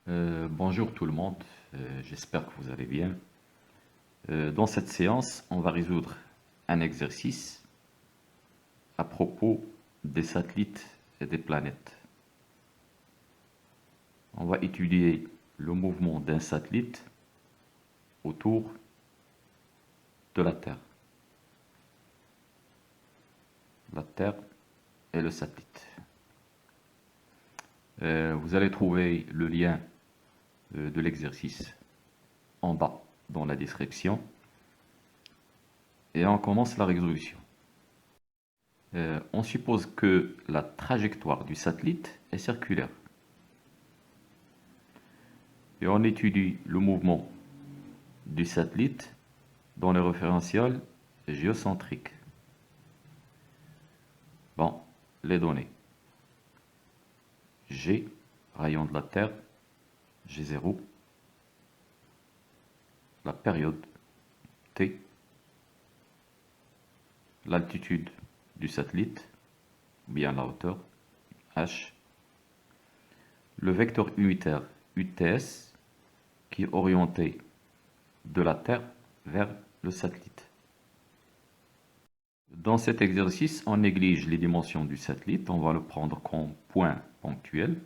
Bonjour tout le monde, j'espère que vous allez bien. Dans cette séance, on va résoudre un exercice à propos des satellites et des planètes. On va étudier le mouvement d'un satellite autour de la Terre. La Terre et le satellite. Vous allez trouver le lien de l'exercice en bas dans la description. Et on commence la résolution. On suppose que la trajectoire du satellite est circulaire. Et on étudie le mouvement du satellite dans le référentiel géocentrique. Bon, les données. G, rayon de la Terre, G0, la période T, l'altitude du satellite, ou bien la hauteur, H, le vecteur unitaire UTS, qui est orienté de la Terre vers le satellite. Dans cet exercice, on néglige les dimensions du satellite, on va le prendre comme point ponctuel.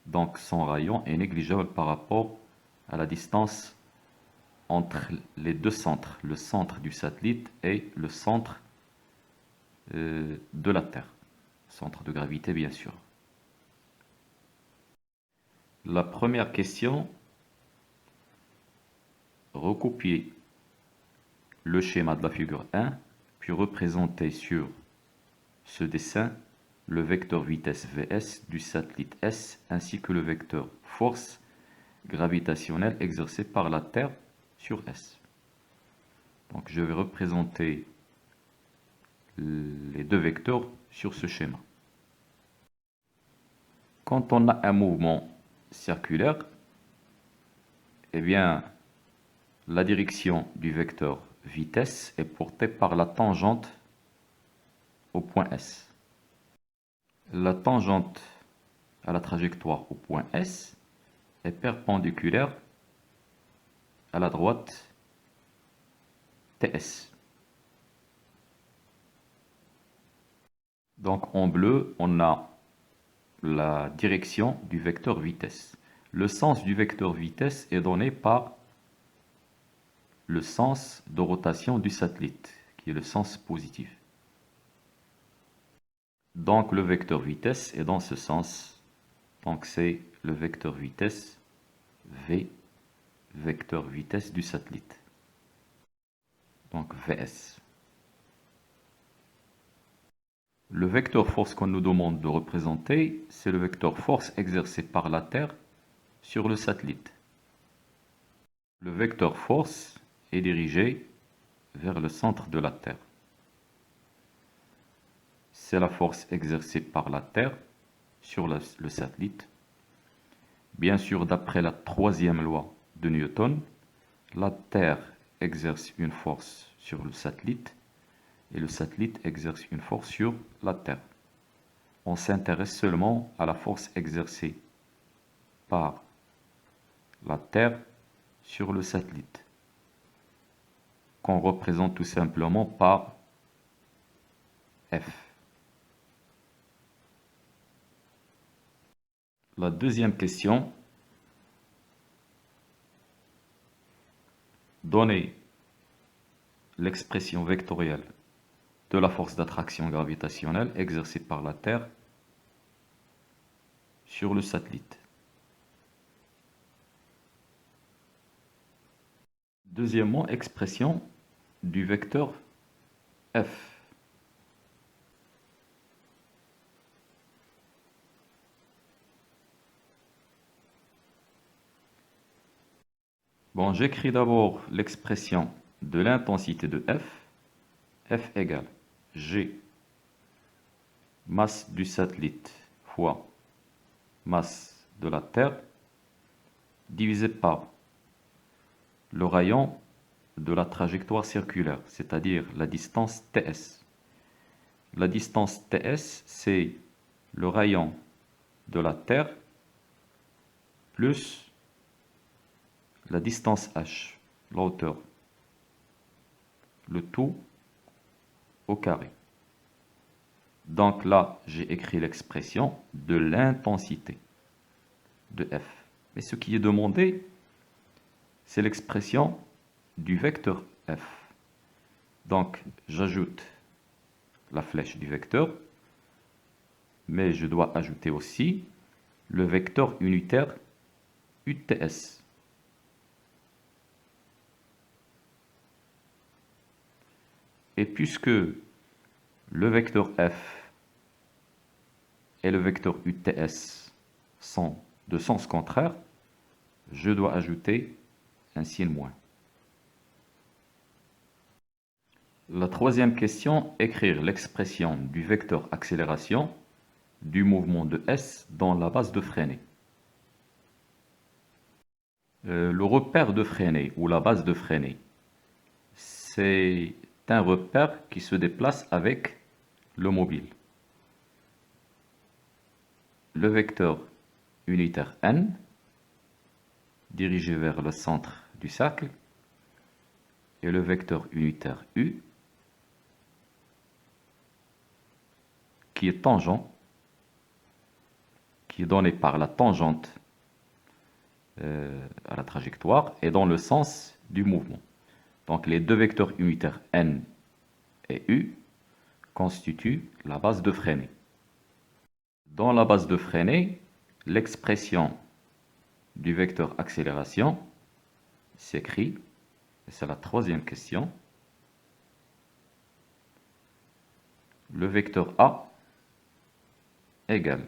Donc son rayon est négligeable par rapport à la distance entre les deux centres, le centre du satellite et le centre de la Terre, centre de gravité bien sûr. La première question, recopier le schéma de la figure 1, puis représenter sur ce dessin le vecteur vitesse Vs du satellite S ainsi que le vecteur force gravitationnelle exercée par la Terre sur S. Donc je vais représenter les deux vecteurs sur ce schéma. Quand on a un mouvement circulaire, eh bien, la direction du vecteur vitesse est portée par la tangente au point S. La tangente à la trajectoire au point S est perpendiculaire à la droite TS. Donc en bleu, on a la direction du vecteur vitesse. Le sens du vecteur vitesse est donné par le sens de rotation du satellite, qui est le sens positif. Donc le vecteur vitesse est dans ce sens. Donc c'est le vecteur vitesse V, vecteur vitesse du satellite. Donc Vs. Le vecteur force qu'on nous demande de représenter, c'est le vecteur force exercé par la Terre sur le satellite. Le vecteur force est dirigé vers le centre de la Terre. C'est la force exercée par la Terre sur le satellite. Bien sûr, d'après la troisième loi de Newton, la Terre exerce une force sur le satellite et le satellite exerce une force sur la Terre. On s'intéresse seulement à la force exercée par la Terre sur le satellite, qu'on représente tout simplement par F. La deuxième question, donnez l'expression vectorielle de la force d'attraction gravitationnelle exercée par la Terre sur le satellite. Deuxièmement, expression du vecteur F. Bon, j'écris d'abord l'expression de l'intensité de F. F égale G, masse du satellite, fois masse de la Terre, divisé par le rayon de la trajectoire circulaire, c'est-à-dire la distance TS. La distance TS, c'est le rayon de la Terre plus la distance h, la hauteur, le tout au carré. Donc là, j'ai écrit l'expression de l'intensité de f. Mais ce qui est demandé, c'est l'expression du vecteur f. Donc, j'ajoute la flèche du vecteur, mais je dois ajouter aussi le vecteur unitaire UTS. Et puisque le vecteur f et le vecteur UTS sont de sens contraire, je dois ajouter un signe moins. La troisième question, écrire l'expression du vecteur accélération du mouvement de S dans la base de freinée. Le repère de freinée ou la base de freinée, c'est un repère qui se déplace avec le mobile. Le vecteur unitaire N, dirigé vers le centre du cercle, et le vecteur unitaire U, qui est tangent, qui est donné par la tangente à la trajectoire et dans le sens du mouvement. Donc les deux vecteurs unitaires N et U constituent la base de freinée. Dans la base de freinée, l'expression du vecteur accélération s'écrit, et c'est la troisième question, le vecteur A égale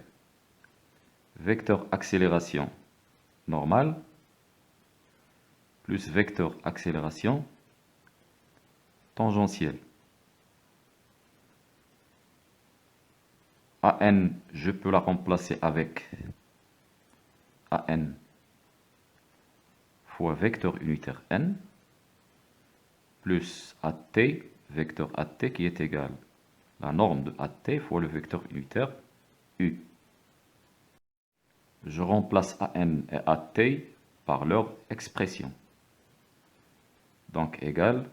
vecteur accélération normal plus vecteur accélération tangentielle. AN, je peux la remplacer avec AN fois vecteur unitaire N plus AT, vecteur AT qui est égal à la norme de AT fois le vecteur unitaire U. Je remplace AN et AT par leur expression. Donc égal,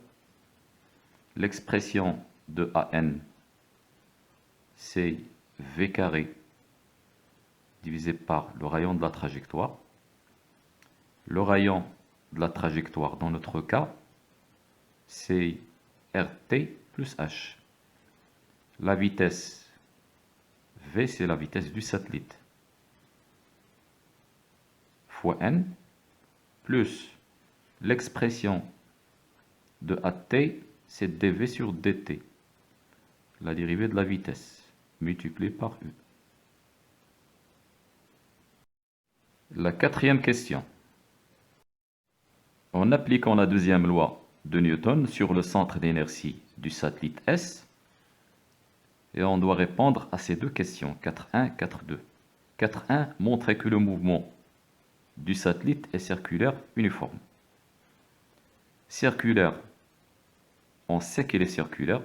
l'expression de AN, c'est V carré divisé par le rayon de la trajectoire. Le rayon de la trajectoire, dans notre cas, c'est RT plus H. La vitesse V, c'est la vitesse du satellite, fois N, plus l'expression de AT, c'est dV sur dt, la dérivée de la vitesse, multipliée par U. La quatrième question. En appliquant la deuxième loi de Newton sur le centre d'inertie du satellite S, et on doit répondre à ces deux questions, 4.1 et 4.2. 4.1 montrait que le mouvement du satellite est circulaire uniforme. Circulaire, on sait qu'il est circulaire,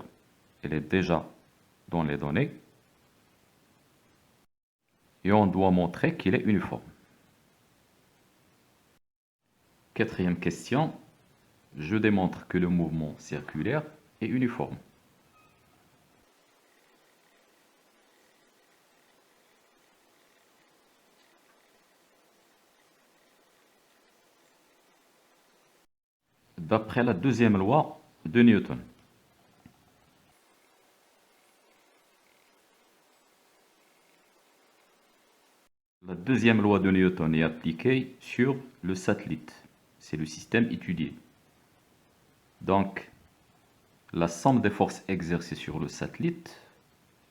il est déjà dans les données, et on doit montrer qu'il est uniforme. Quatrième question, je démontre que le mouvement circulaire est uniforme. D'après la deuxième loi de Newton. La deuxième loi de Newton est appliquée sur le satellite. C'est le système étudié. Donc, la somme des forces exercées sur le satellite,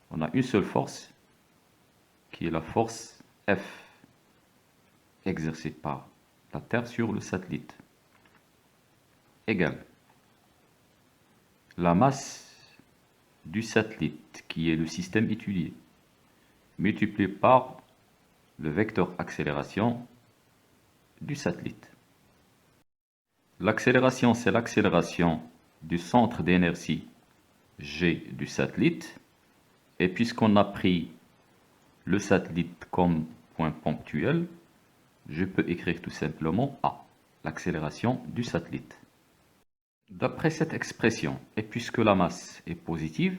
on a une seule force, qui est la force F, exercée par la Terre sur le satellite, égale la masse du satellite, qui est le système étudié, multiplié par le vecteur accélération du satellite. L'accélération, c'est l'accélération du centre d'inertie G du satellite. Et puisqu'on a pris le satellite comme point ponctuel, je peux écrire tout simplement A, l'accélération du satellite. D'après cette expression, et puisque la masse est positive,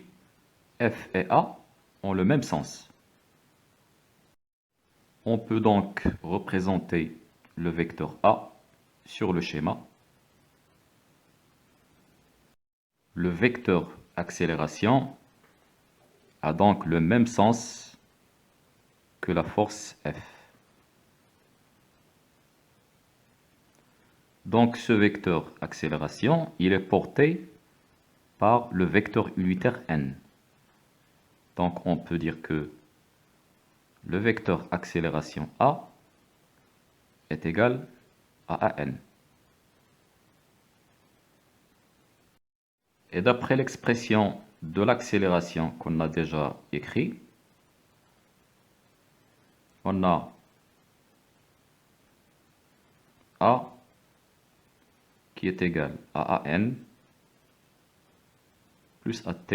F et A ont le même sens. On peut donc représenter le vecteur A sur le schéma. Le vecteur accélération a donc le même sens que la force F. Donc ce vecteur accélération, il est porté par le vecteur unitaire n. Donc on peut dire que le vecteur accélération A est égal à AN. Et d'après l'expression de l'accélération qu'on a déjà écrite, on a A qui est égal à AN plus AT,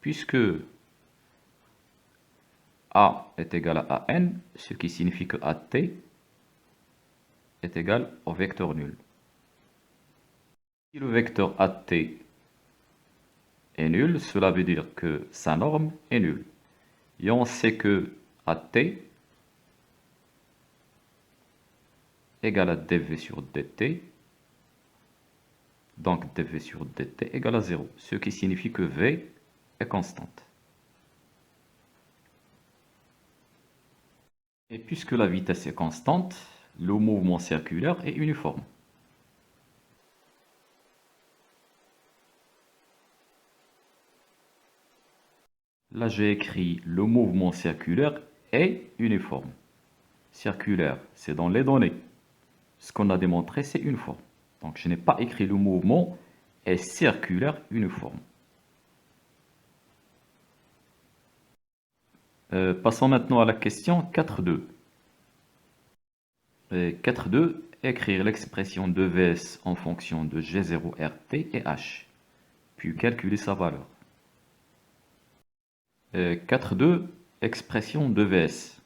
puisque A est égal à AN, ce qui signifie que AT est égal au vecteur nul. Si le vecteur AT est nul, cela veut dire que sa norme est nulle. Et on sait que AT égale à dv sur dt, donc dv sur dt égale à 0, ce qui signifie que v est constante. Et puisque la vitesse est constante, le mouvement circulaire est uniforme. Là, j'ai écrit le mouvement circulaire est uniforme. Circulaire, c'est dans les données. Ce qu'on a démontré, c'est uniforme. Donc, je n'ai pas écrit le mouvement est circulaire uniforme. Passons maintenant à la question 4.2. 4.2, écrire l'expression de Vs en fonction de G0 RT et H, puis calculer sa valeur. 4.2, expression de Vs.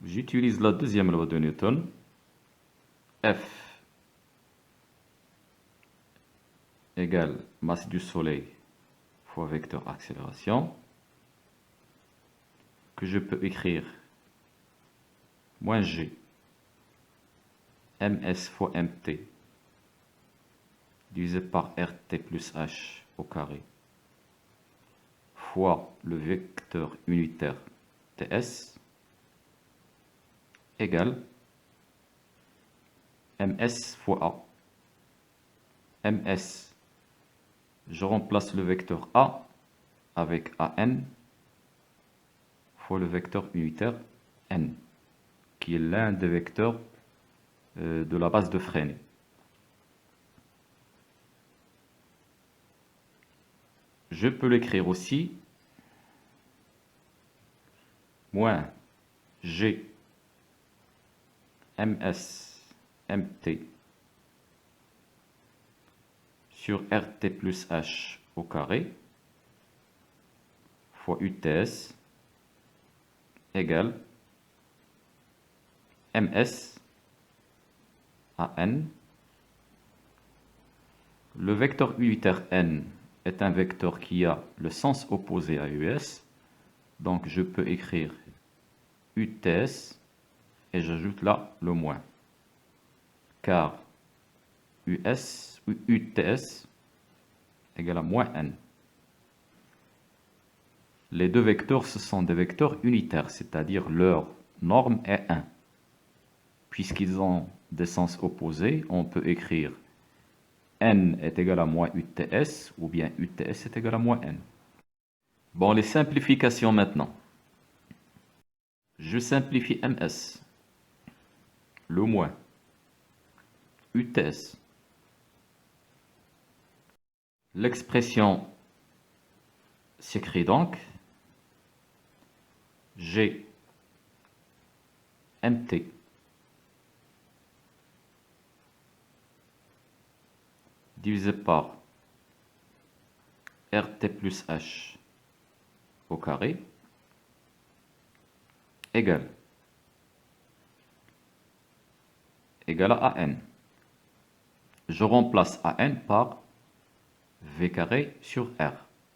J'utilise la deuxième loi de Newton. F égale masse du Soleil fois vecteur accélération, que je peux écrire moins G ms fois mt divisé par rt plus h au carré fois le vecteur unitaire ts égale ms fois a. Ms, je remplace le vecteur a avec an fois le vecteur unitaire n, qui est l'un des vecteurs de la base de Fresnel. Je peux l'écrire aussi moins G ms mt sur rt plus h au carré fois UTS égale ms à n. Le vecteur unitaire n est un vecteur qui a le sens opposé à US, donc je peux écrire UTS et j'ajoute là le moins, car UTS égale à moins n. Les deux vecteurs, ce sont des vecteurs unitaires, c'est-à-dire leur norme est 1. Puisqu'ils ont des sens opposés, on peut écrire n est égal à moins UTS, ou bien UTS est égal à moins n. Bon, les simplifications maintenant. Je simplifie ms, le moins, UTS. L'expression s'écrit donc G mt divisé par RT plus H au carré égale à AN. Je remplace AN par V carré sur R.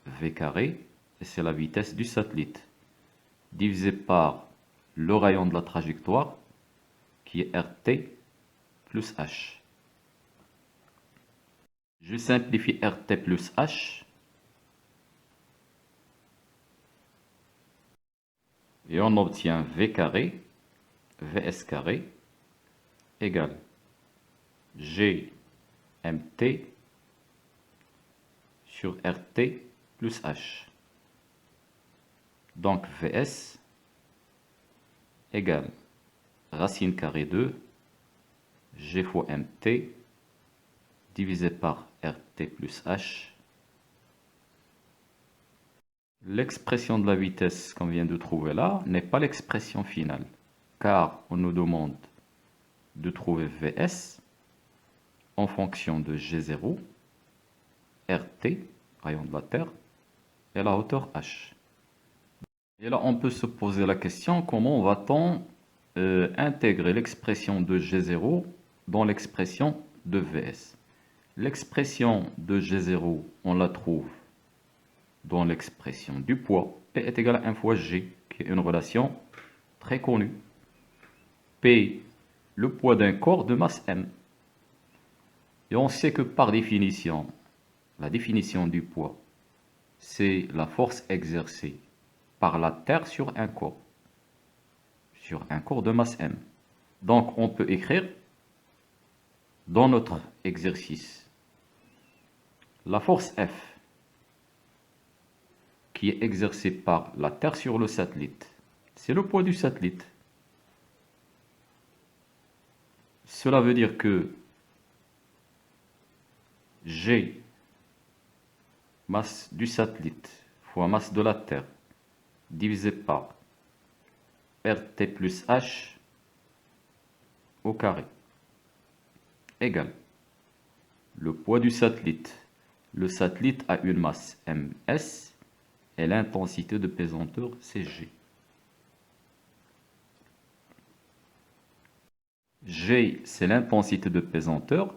V carré, c'est la vitesse du satellite, divisé par le rayon de la trajectoire, qui est RT plus H. Je simplifie RT plus H. Et on obtient V carré, Vs carré, égale GMT sur RT plus H. Donc Vs égale racine carrée de G fois MT divisé par RT plus H. L'expression de la vitesse qu'on vient de trouver là n'est pas l'expression finale, car on nous demande de trouver Vs en fonction de G0, RT, rayon de la Terre, et la hauteur H. Et là, on peut se poser la question, comment va-t-on intégrer l'expression de G0 dans l'expression de Vs? L'expression de G0, on la trouve dans l'expression du poids. P est égal à 1 fois G, qui est une relation très connue. P, le poids d'un corps de masse M. Et on sait que par définition, la définition du poids, c'est la force exercée par la Terre sur un corps de masse M. Donc on peut écrire dans notre exercice la force F qui est exercée par la Terre sur le satellite. C'est le poids du satellite. Cela veut dire que G, masse du satellite, fois masse de la Terre, divisé par RT plus H au carré, égale le poids du satellite. Le satellite a une masse ms et l'intensité de pesanteur c'est G. G, c'est l'intensité de pesanteur,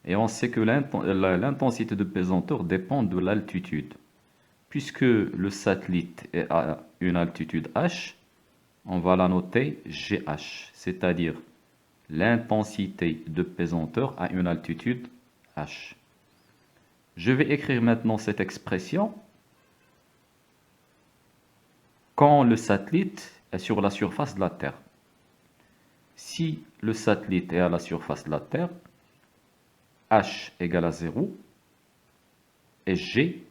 et on sait que l'intensité de pesanteur dépend de l'altitude. Puisque le satellite est à une altitude h, on va la noter GH, c'est-à-dire l'intensité de pesanteur à une altitude h. Je vais écrire maintenant cette expression quand le satellite est sur la surface de la Terre. Si le satellite est à la surface de la Terre, H égale à 0 et G,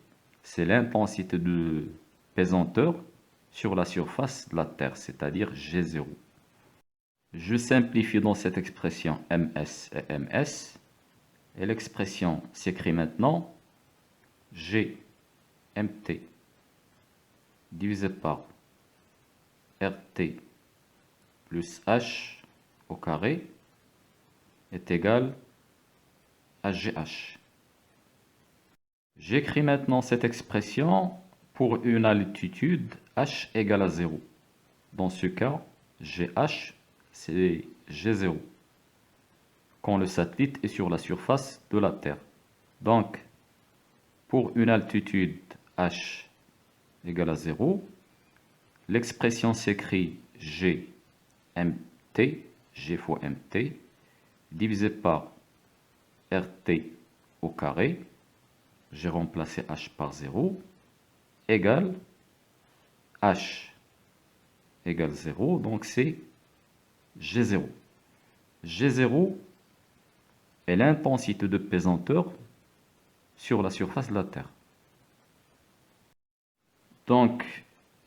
c'est l'intensité de pesanteur sur la surface de la Terre, c'est-à-dire G0. Je simplifie dans cette expression ms et ms, et l'expression s'écrit maintenant GMT divisé par RT plus H au carré est égal à GH. J'écris maintenant cette expression pour une altitude h égale à 0. Dans ce cas, GH, c'est G0, quand le satellite est sur la surface de la Terre. Donc, pour une altitude h égale à 0, l'expression s'écrit GMT, G fois MT, divisé par RT au carré, j'ai remplacé H par 0, égale H égale 0, donc c'est G0. G0 est l'intensité de pesanteur sur la surface de la Terre. Donc,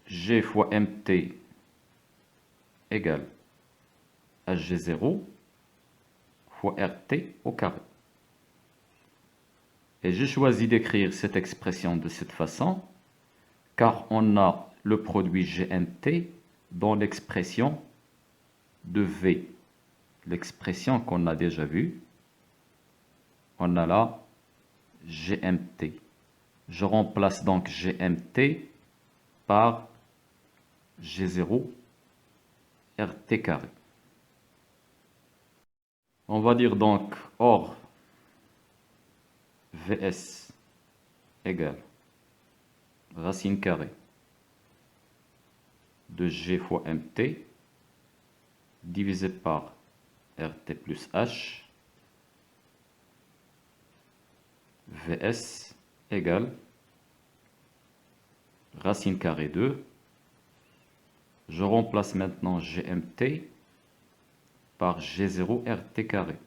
G fois MT égale HG0 fois RT au carré. Et j'ai choisi d'écrire cette expression de cette façon, car on a le produit GMT dans l'expression de V. L'expression qu'on a déjà vue, on a là GMT. Je remplace donc GMT par G0 RT carré. On va dire donc or VS égale racine carrée de G fois MT divisé par RT plus H. VS égale racine carrée de, je remplace maintenant GMT par G0 RT carré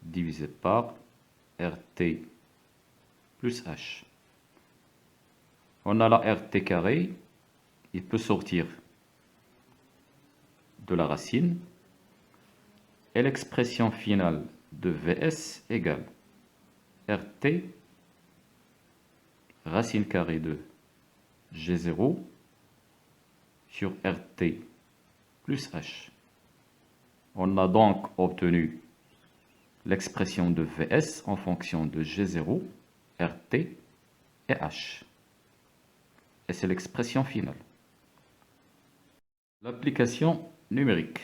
divisé par RT plus H. On a la RT carré, il peut sortir de la racine, et l'expression finale de VS égale RT racine carrée de G0 sur RT plus H. On a donc obtenu l'expression de VS en fonction de G0, RT et H. Et c'est l'expression finale. L'application numérique.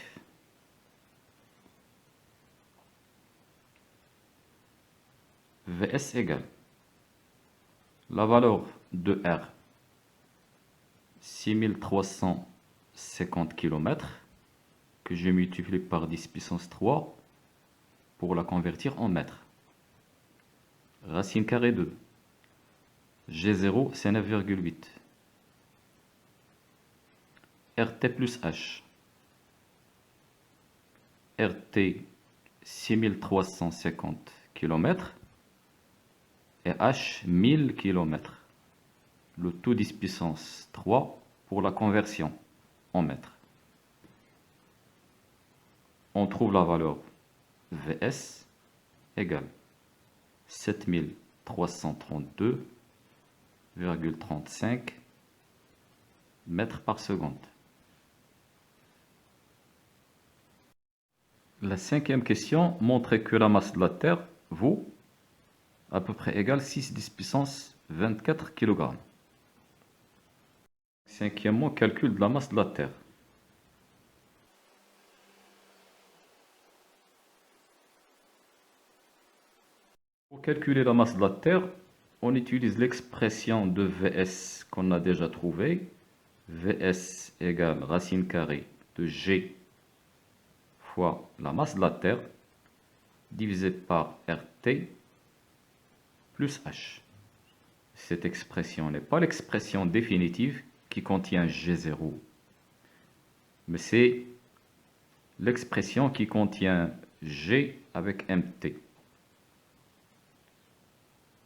VS égale la valeur de R, 6350 km, que je multiplie par 10 puissance 3 pour la convertir en mètres. Racine carrée de G0, c'est 9,8. RT plus H. RT, 6350 km. Et H, 1000 km. Le tout 10 puissance 3 pour la conversion en mètres. On trouve la valeur VS égale 7332,35 mètres par seconde. La cinquième question montrait que la masse de la Terre vaut à peu près égale 6 puissance 24 kg. Cinquièmement, calcul de la masse de la Terre. Pour calculer la masse de la Terre, on utilise l'expression de VS qu'on a déjà trouvée. VS égale racine carrée de G fois la masse de la Terre divisé par RT plus H. Cette expression n'est pas l'expression définitive qui contient G0, mais c'est l'expression qui contient G avec MT.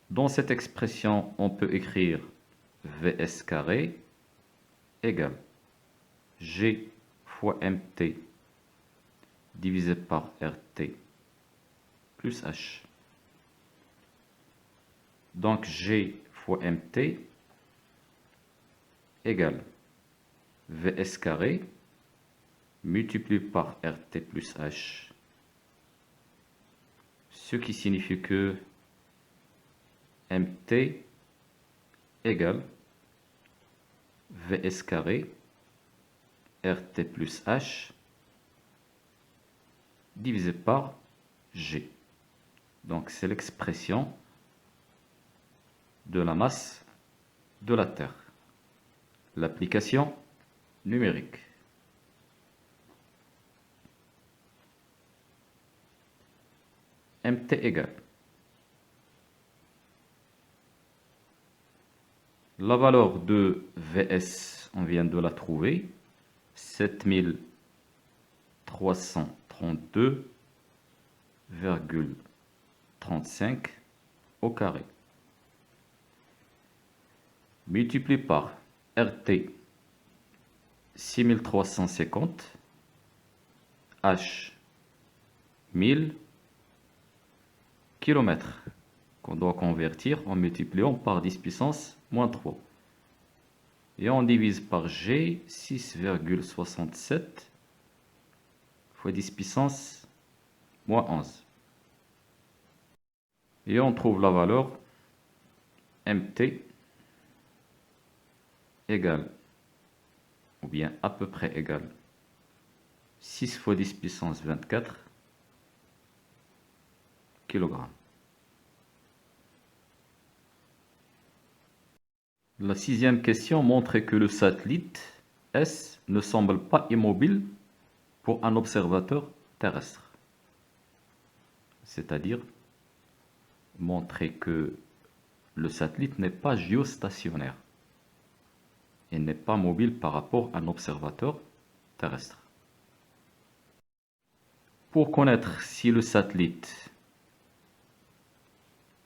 Dans cette expression, on peut écrire VS carré égale G fois MT divisé par RT plus H. Donc G fois MT égale VS carré multiplié par RT plus H. Ce qui signifie que MT égale VS carré RT plus H divisé par G. Donc c'est l'expression de la masse de la Terre. L'application numérique. MT égale la valeur de VS, on vient de la trouver, 7332,35 au carré. Multiplié par RT, 6350, H, 1000 km, qu'on doit convertir en multipliant par 10 puissance moins 3. Et on divise par G, 6,67 fois 10 puissance moins 11. Et on trouve la valeur mt égale, ou bien à peu près égale, 6 fois 10 puissance 24 kg. La sixième question montre que le satellite S ne semble pas immobile pour un observateur terrestre. C'est-à-dire montrer que le satellite n'est pas géostationnaire et n'est pas mobile par rapport à un observateur terrestre. Pour connaître si le satellite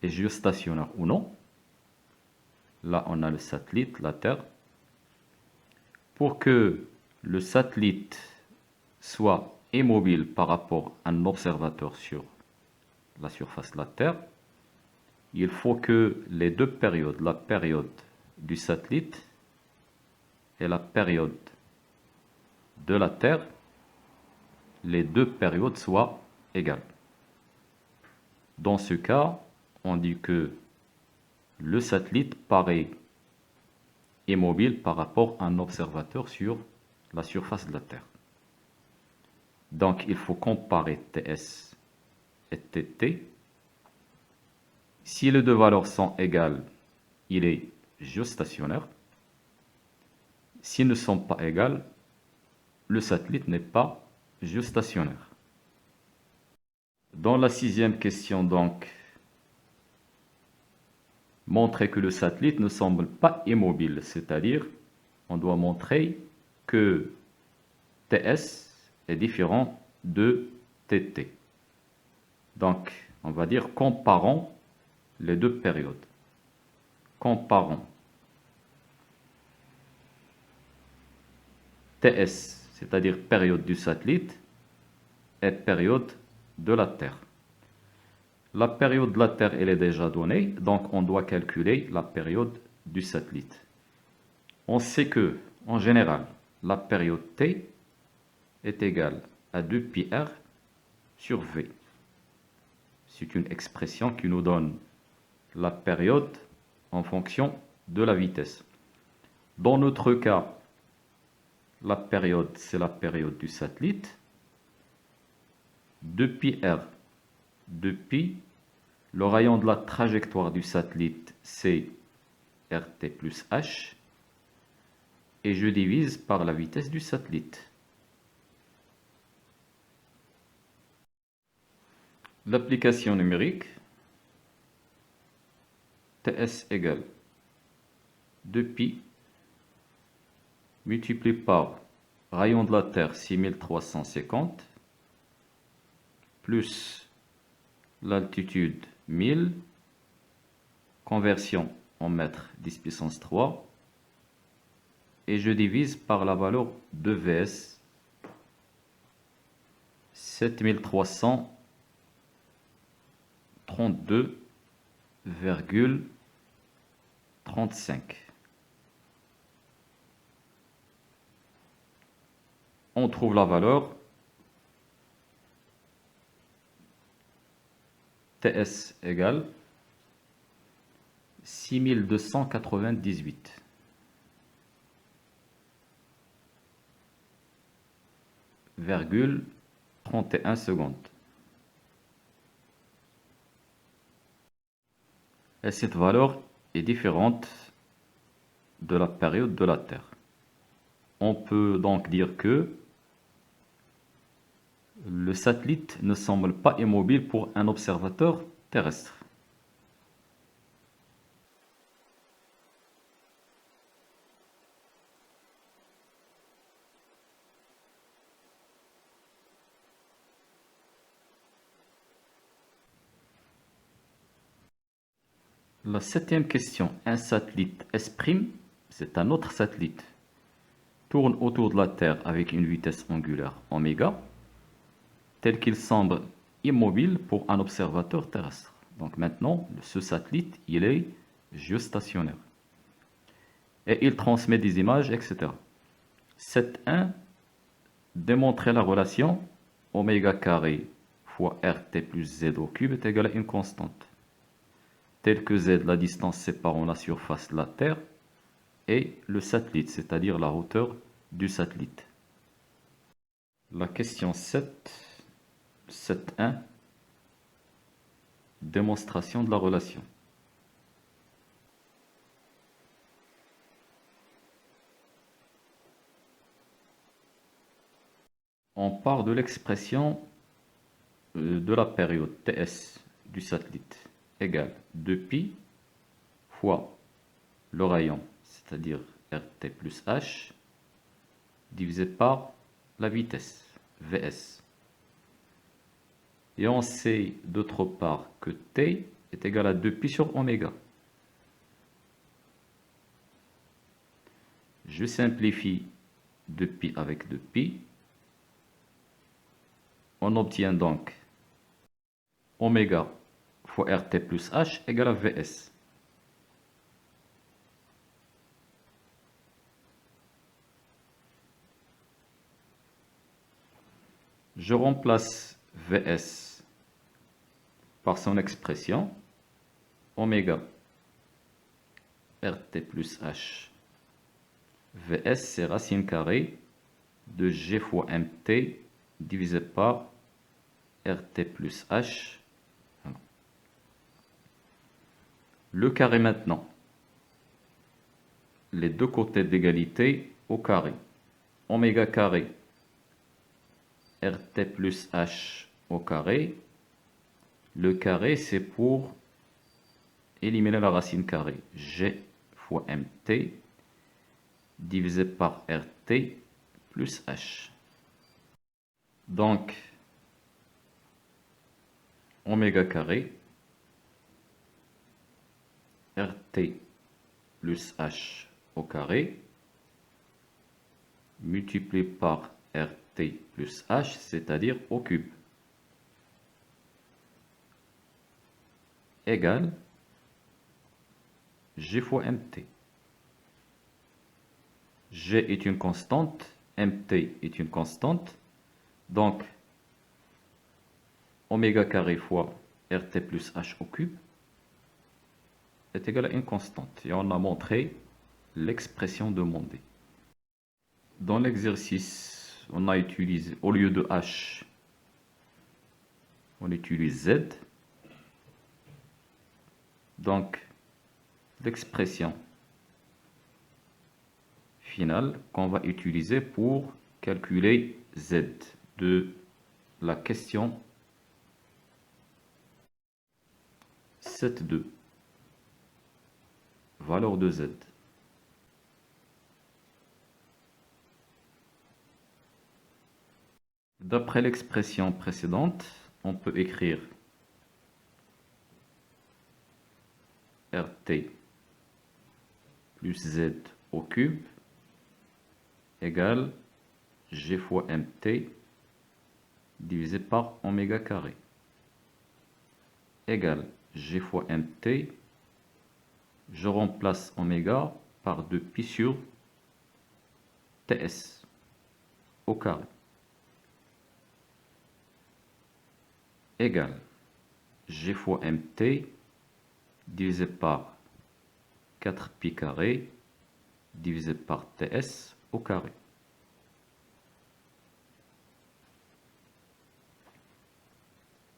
est géostationnaire ou non, là on a le satellite, la Terre. Pour que le satellite soit immobile par rapport à un observateur sur la surface de la Terre, il faut que les deux périodes, la période du satellite et la période de la Terre, les deux périodes soient égales. Dans ce cas, on dit que le satellite paraît immobile par rapport à un observateur sur la surface de la Terre. Donc, il faut comparer TS et TT. Si les deux valeurs sont égales, il est géostationnaire. S'ils ne sont pas égales, le satellite n'est pas géostationnaire. Dans la sixième question, donc, montrer que le satellite ne semble pas immobile, c'est-à-dire, on doit montrer que TS est différent de TT. Donc, on va dire comparons les deux périodes. Comparons TS, c'est-à-dire période du satellite, et période de la Terre. La période de la Terre, elle est déjà donnée, donc on doit calculer la période du satellite. On sait que, en général, la période T est égale à 2πr sur V. C'est une expression qui nous donne la période en fonction de la vitesse. Dans notre cas, la période, c'est la période du satellite. 2πr, 2π, le rayon de la trajectoire du satellite, c'est rt plus h, et je divise par la vitesse du satellite. L'application numérique, ts égale 2π multiplié par rayon de la Terre 6350 plus l'altitude 1000, conversion en mètres 10 puissance 3, et je divise par la valeur de Vs 7332,35. On trouve la valeur TS égale 6298,31 secondes. Et cette valeur est différente de la période de la Terre. On peut donc dire que le satellite ne semble pas immobile pour un observateur terrestre. La septième question, un satellite S', c'est un autre satellite, tourne autour de la Terre avec une vitesse angulaire oméga, tel qu'il semble immobile pour un observateur terrestre. Donc maintenant, ce satellite, il est géostationnaire. Et il transmet des images, etc. Cet 1 démontrait la relation oméga carré fois rt plus z au cube est égal à une constante. tel que z, la distance séparant la surface de la Terre, et le satellite, c'est-à-dire la hauteur du satellite. La question 7.1, démonstration de la relation. On part de l'expression de la période TS du satellite égale 2π fois le rayon, c'est-à-dire RT plus H, divisé par la vitesse, Vs. Et on sait d'autre part que T est égal à 2π sur oméga. Je simplifie 2π avec 2π. On obtient donc oméga fois RT plus H égale à Vs. Je remplace Vs par son expression oméga RT plus H. Vs, c'est racine carrée de G fois MT divisé par RT plus H. Le carré maintenant. Les deux côtés d'égalité au carré. Oméga carré RT plus H au carré. Le carré, c'est pour éliminer la racine carrée. G fois MT divisé par RT plus H. Donc, oméga carré RT plus H au carré multiplié par RT plus H, c'est-à-dire au cube, égale G fois MT. G est une constante, MT est une constante, donc oméga carré fois RT plus H au cube est égal à une constante. Et on a montré l'expression demandée. Dans l'exercice, on a utilisé, au lieu de H, on utilise Z. Donc, l'expression finale qu'on va utiliser pour calculer Z de la question 7.2. Valeur de Z. D'après l'expression précédente, on peut écrire RT plus Z au cube égale G fois MT divisé par oméga carré égale G fois MT. Je remplace oméga par 2π sur TS au carré égale G fois MT divisé par 4π carré divisé par TS au carré.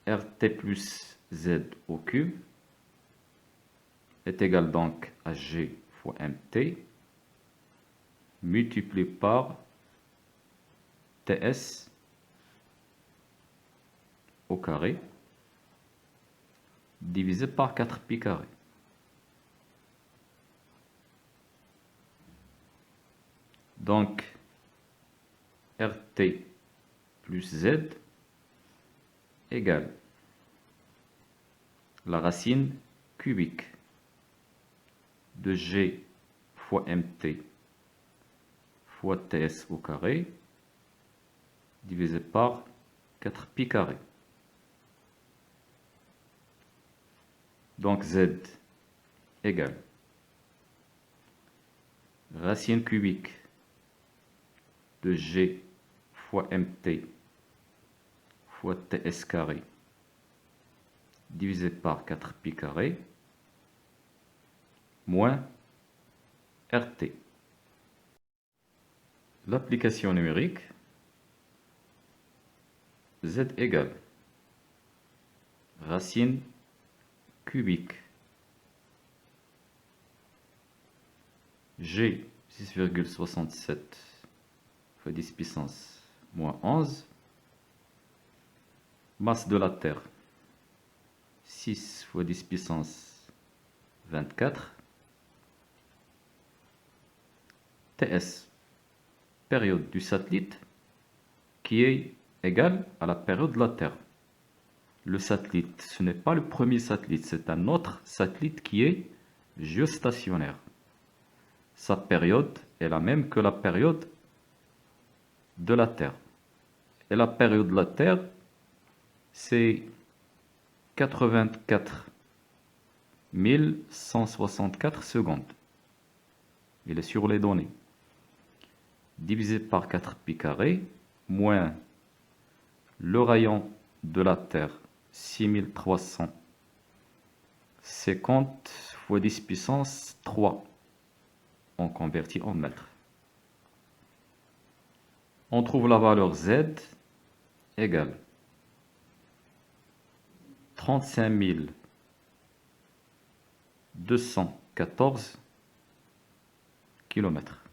RT plus Z au cube est égal donc à G fois MT multiplié par TS au carré divisé par 4π carré. Donc, RT plus Z égale la racine cubique de G fois MT fois TS au carré divisé par 4π carré. Donc Z égale racine cubique de G fois MT fois TS carré divisé par 4π carré moins RT. L'application numérique, Z égale racine cubique G 6,67 fois 10 puissance moins 11, masse de la Terre 6 fois 10 puissance 24, TS, période du satellite qui est égale à la période de la Terre. Le satellite, ce n'est pas le premier satellite, c'est un autre satellite qui est géostationnaire. Sa période est la même que la période de la Terre. Et la période de la Terre, c'est 84 164 secondes. Il est sur les données. Divisé par 4 pi carré, moins le rayon de la Terre, 6350 fois 10 puissance 3. On convertit en mètres. On trouve la valeur Z égale 35 214 km.